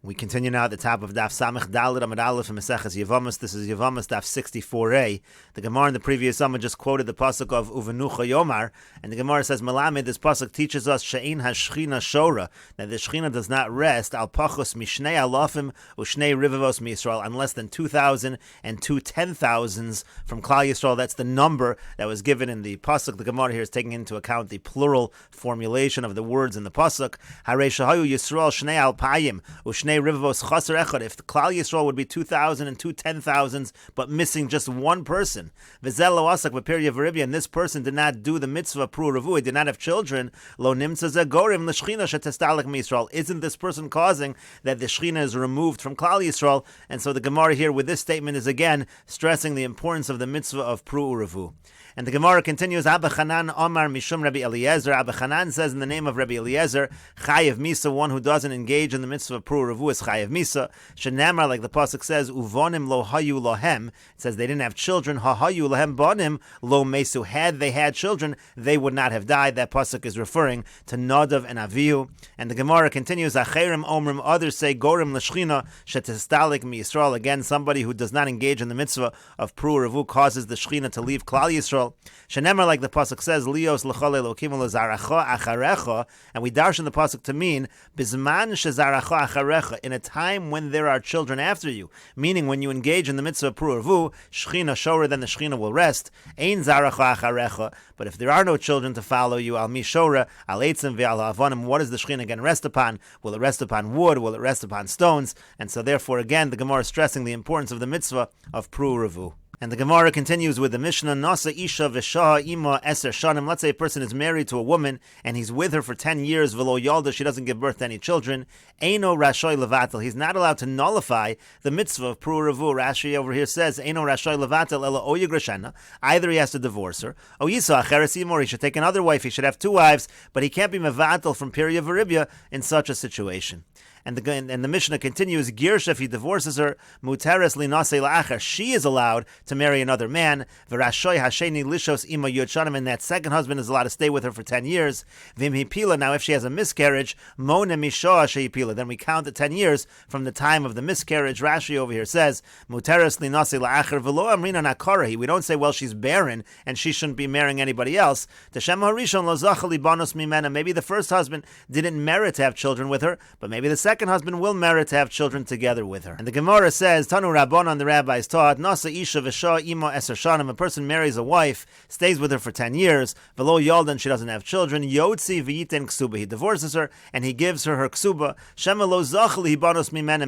We continue now at the top of Daf Samech Daled Amud Aleph in Mesechet Yevamos. This is Yevamos Daf 64a. The Gemara in the previous summer just quoted the pasuk of Uvenucha Yomar, and the Gemara says, Melamed, this pasuk teaches us She'ein HaShchina Shora, that the Shechina does not rest Al Pachos Mishnei Alafim Ushnei Rivavos MiYisrael, on less than 2,000 and 2 10,000s from Klal Yisrael. That's the number that was given in the pasuk. The Gemara here is taking into account the plural formulation of the words in the pasuk. Harei Shahayu Yisrael Shnei Alpayim Ushnei Rivavos Chaser Echad. If the Klal Yisrael would be 2,000 and 2 10,000s, but missing just one person, V'zel lo asak b'pir Yevaribya, and this person did not do the mitzvah pru revu, he did not have children, lo nimtza ze gorim l'shchina shetestalik miYisrael. Isn't this person causing that the Shechina is removed from Klal Yisrael? And so the Gemara here with this statement is again stressing the importance of the mitzvah of pru revu. And the Gemara continues, Abba Chanan Omar Mishum Rabbi Eliezer. Abba Chanan says in the name of Rabbi Eliezer, Chayev Misa, one who doesn't engage in the mitzvah of Pru Revu is Chayev Misa. Shenamar, like the pasuk says, Uvonim lo hayu lohem. It says they didn't have children. Ha hayu lohem bonim lo mesu. Had they had children, they would not have died. That pasuk is referring to Nadav and Avihu. And the Gemara continues, Acherim Omrim, others say, Gorim l'shchina shetestalik miYisrael. Again, somebody who does not engage in the mitzvah of Pru Revu causes the Shechina to leave Klal Yisrael. Shenemar, like the pasuk says, Lios l'chol elokim l'zaracha acharecha, and we darshan the pasuk to mean bizman shezaracha acharecha, in a time when there are children after you, meaning when you engage in the mitzvah of pru revu, Shechina shora, then the Shechina will rest. Ein zaracha acharecha, but if there are no children to follow you, al mi shora, al eitzim ve'al havonim, what is the Shechina going to rest upon? Will it rest upon wood? Will it rest upon stones? And so therefore, again, the Gemara is stressing the importance of the mitzvah of pru revu. And the Gemara continues with the Mishnah, Nasa Isha V'Shaha Ima Eser Shanim. Let's say a person is married to a woman and he's with her for 10 years, V'lo Yalda, she doesn't give birth to any children. Eino Rashoy Levatel, he's not allowed to nullify the mitzvah of Pru Revu. Rashi over here says, Eino Rashoy Levatel Ela O Yigrashena. Either he has to divorce her, O Yisa Acheres Imor, he should take another wife, he should have 2 wives, but he can't be Mevatel from Pirya Varibya in such a situation. And the Mishnah continues, Girsha, if he divorces her, Muteres linase la'acher, she is allowed to marry another man. V'rashoy hasheni lishos ima yud, and that second husband is allowed to stay with her for 10 years. Vim hipila, now if she has a miscarriage, mona mishoa sheipila, then we count the 10 years from the time of the miscarriage. Rashi over here says, Muteres linase la'acher v'lo amrina nakarahi. We don't say, well, she's barren and she shouldn't be marrying anybody else. Teshem harishon lo zachali banos mimena. Maybe the first husband didn't merit to have children with her, but maybe the second husband will merit to have children together with her. And the Gemara says, Tanu Rabbanon, the rabbis taught, Nasa Isha V'Shah Ima Eser Shanim, a person marries a wife, stays with her for 10 years, V'lo Yaldan, she doesn't have children, Yotzi V'yiten Ksuba, he divorces her, and he gives her Ksuba, Shema Lo Zachli Banos Mimena,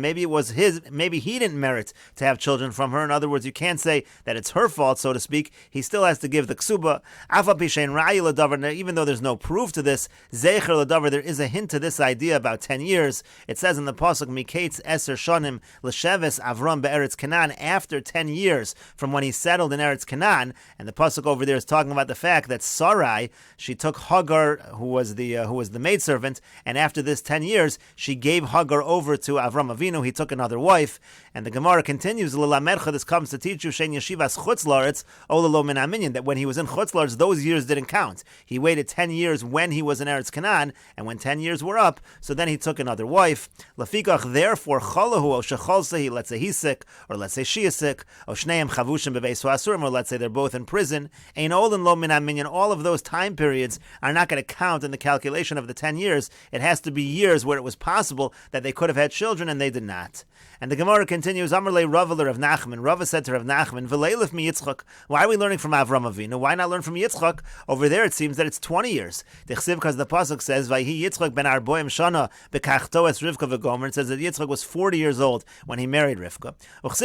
maybe he didn't merit to have children from her. In other words, you can't say that it's her fault, so to speak. He still has to give the Ksuba. Afa Pishain Ra'i L'Davar, even though there's no proof to this, Zecher L'Davar, there is a hint to this idea about 10 years. It says in the pasuk, Miketz Eser Shanim L'Sheves Avram Be'eretz Canaan, after 10 years from when he settled in Eretz Canaan. And the pasuk over there is talking about the fact that Sarai, she took Hagar, who was the maidservant, and after this 10 years, she gave Hagar over to Avram Avinu. He took another wife. And the Gemara continues, L'Lamercha, this comes to teach you, Shein Yeshivas Chutz La'aretz Olalo Min Aminyan, that when he was in Chutz La'aretz, those years didn't count. He waited 10 years when he was in Eretz Canaan, and when 10 years were up, so then he took another wife. Lafikach, therefore, Chalahu O Shecholsehi, let's say he's sick, or let's say she is sick, O Shneim Chavushim Bebeis Asurim, or let's say they're both in prison. Ein Olin Lo Min Aminyan, all of those time periods are not going to count in the calculation of the 10 years. It has to be years where it was possible that they could have had children and they did not. And the Gemara continues, Amrle Rava Rav Nachman. Rava said to Rav Nachman, V'leilif mi Yitzchak. Why are we learning from Avram Avinu? Why not learn from Yitzchak? Over there it seems that it's 20 years. Because the pasuk says, Vayhi Yitzchak ben Arboim Shana bekachto es Rivka v'gomer. It says that Yitzchak was 40 years old when he married Rivka.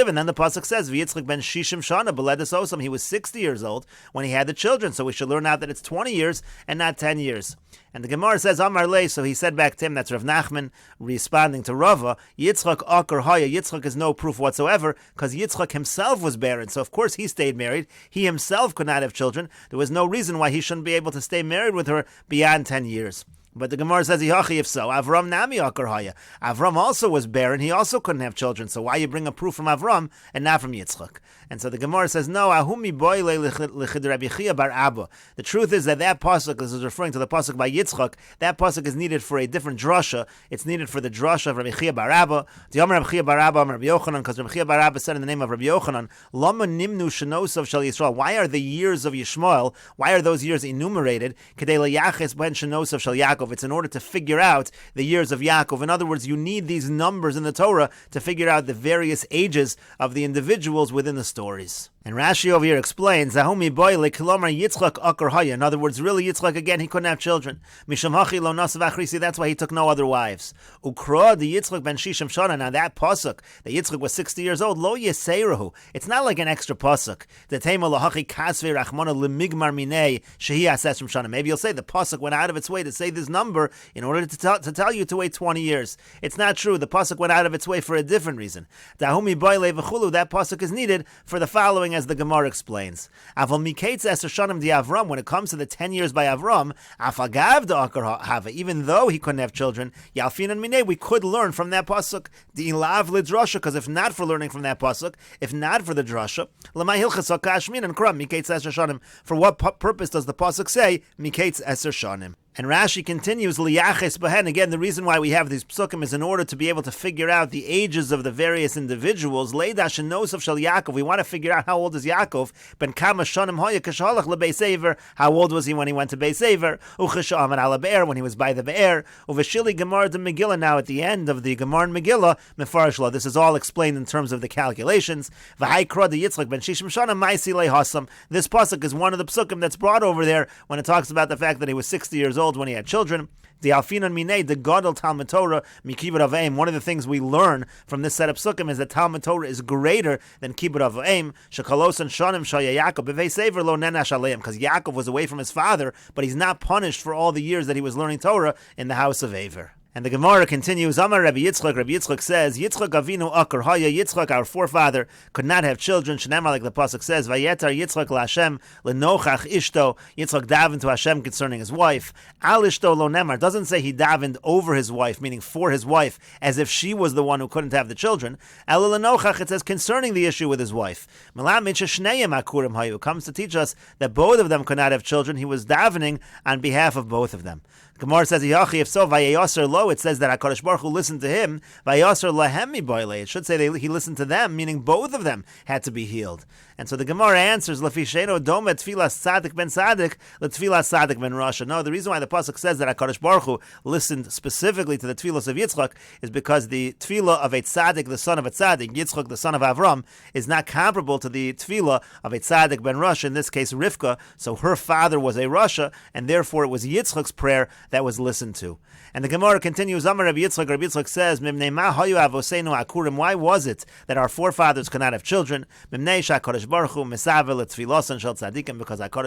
And then the pasuk says, V'Yitzchak ben Shishim Shana beledes osam. He was 60 years old when he had the children. So we should learn out that it's 20 years and not 10 years. And the Gemara says, Amar Le, so he said back to him, that's Rav Nachman responding to Rava, Yitzchak Akar Haya, Yitzchak is no proof whatsoever, because Yitzchak himself was barren, so of course he stayed married. He himself could not have children. There was no reason why he shouldn't be able to stay married with her beyond 10 years. But the Gemara says, if so, Avram nami akar haya. Avram also was barren, he also couldn't have children, so why you bring a proof from Avram and not from Yitzchak? And so the Gemara says, no, ahumi boile lechid Rabbi Chia bar Abba. The truth is that pasuk, this is referring to the pasuk by Yitzchak, that pasuk is needed for a different drasha. It's needed for the drasha of Rabbi Chia bar Abba. The Amar Rabbi Chia bar Abba, Rabbi Yochanan, because Rabbi Chia bar Abba said in the name of Rabbi Yochanan, Lama nimnu shenosav shel Yisrael. Why are the years of Yishmael, why are those years enumerated? Kedei leyaches ben shenosav shel Yaakov. It's in order to figure out the years of Yaakov. In other words, you need these numbers in the Torah to figure out the various ages of the individuals within the stories. And Rashi over here explains, Zahumi boy lekilomar Yitzchak akar haya. In other words, really Yitzchak again, he couldn't have children. Misham hachi lo nasav achrisi. That's why he took no other wives. Ukra the Yitzchak ben shishim shana. Now that pasuk, that Yitzchak was 60 years old, lo yeserahu. It's not like an extra pasuk. The tema lo hachi kasvei rachmana lemigmar minei shehi ases from shana. Maybe you'll say the pasuk went out of its way to say this number in order to tell you to wait 20 years. It's not true. The pasuk went out of its way for a different reason. Dahumi boy levachulu. That pasuk is needed for the following, as the Gemara explains. Aval mikates eser shanim di Avram. When it comes to the 10 years by Avram, afagav da akar hava. Even though he couldn't have children, yalfin and minei, we could learn from that pasuk. Di ilav lidrasha. Because if not for learning from that pasuk, if not for the drasha, lamai hilchas hakashmin and kram mikates eser shanim. For what purpose does the pasuk say mikates eser shanim? And Rashi continues, liyaches behen. Again, the reason why we have these psukim is in order to be able to figure out the ages of the various individuals. Leidash and Nosaf shel Yaakov. We want to figure out how old is Yaakov. Ben kama shanim hoya kashalach lebeis Ever. How old was he when he went to Beis Ever? Uchasham and ala be'er, when he was by the be'er. Uveshili Gemara de Megillah. Now at the end of the Gemara and Megillah, mefarshla. This is all explained in terms of the calculations. V'haikra de Yitzchak ben shishim shana ma'isi lehasam. This pasuk is one of the psukim that's brought over there when it talks about the fact that he was 60 years old when he had children. The Alfinan Minei, the Gadol Talmud Torah, Mikibud Avaim. One of the things we learn from this set of psukim is that Talmud Torah is greater than Kibud Avaim. Shekalos and Shanim Shaya Yaakov Bevei Sever Lo Nenash Aleim, because Yaakov was away from his father, but he's not punished for all the years that he was learning Torah in the house of Aver. And the Gemara continues, Amar Rabbi Yitzchak. Rabbi Yitzchak says, Yitzchak Avinu Akar Haya. Yitzchak, our forefather, could not have children. Shnema, like the pasuk says, Vayetar Yitzchak LaHashem Lenochach Ishto. Yitzchak davened to Hashem concerning his wife. Al Ishto Lo Nemar. Doesn't say he davened over his wife, meaning for his wife, as if she was the one who couldn't have the children. El Lenochach, it says concerning the issue with his wife. Melamed Shneim Akurim Hayu comes to teach us that both of them could not have children. He was davening on behalf of both of them. Gemara says, if so, Vayayaser lo, it says that HaKadosh Baruch Hu listened to him. Vayayaser lahem miboile. It should say he listened to them, meaning both of them had to be healed. And so the Gemara answers, Lefisheno doma tfilas tzaddik ben tzaddik, letfilas tzaddik ben rasha. No, the reason why the pasuk says that HaKadosh Baruch Hu listened specifically to the tfilos of Yitzchak is because the tfilah of a tzaddik, the son of a tzaddik, Yitzchak, the son of Avram, is not comparable to the tfilah of a tzaddik ben rasha, in this case Rivka. So her father was a rasha, and therefore it was Yitzchak's prayer that was listened to. And the Gemara continues, Amar Rabbi Yitzchak. Rabbi Yitzchak says, why was it that our forefathers could not have children? Because HaKadosh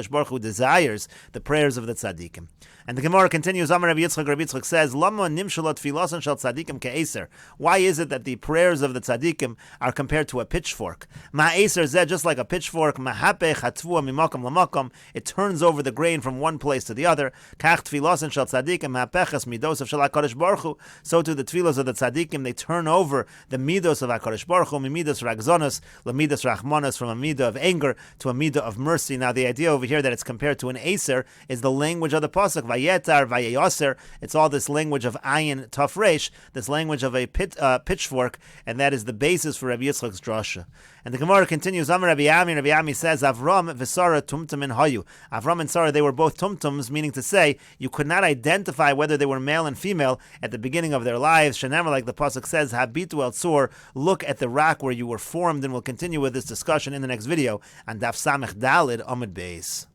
Baruch Hu desires the prayers of the tzaddikim. And the Gemara continues, Amar Rabbi Yitzchak. Rabbi Yitzchak says, why is it that the prayers of the tzaddikim are compared to a pitchfork? Just like a pitchfork, it turns over the grain from one place to the other. So to the tefillos of the tzaddikim, they turn over the midos of HaKadosh Baruch Hu, midos ragzonos, lamidos rachmanos, from a midah of anger to a midah of mercy. Now the idea over here that it's compared to an aser is the language of the pasuk, vayetar, vayeyoser. It's all this language of ayin taf resh, this language of a pitchfork, and that is the basis for Rabbi Yitzchak's drasha. And the Gemara continues, Amar Rabbi Ami. Rabbi Ami says, Avram v'Sara tumtum in hayu. Avram and Sarah, they were both tumtums, meaning to say, you could not identify whether they were male and female at the beginning of their lives. Shenemar, like the pasuk says, Habitu el tzur, look at the rock where you were formed. And we'll continue with this discussion in the next video on Daf Samech Dalid Amud Beis.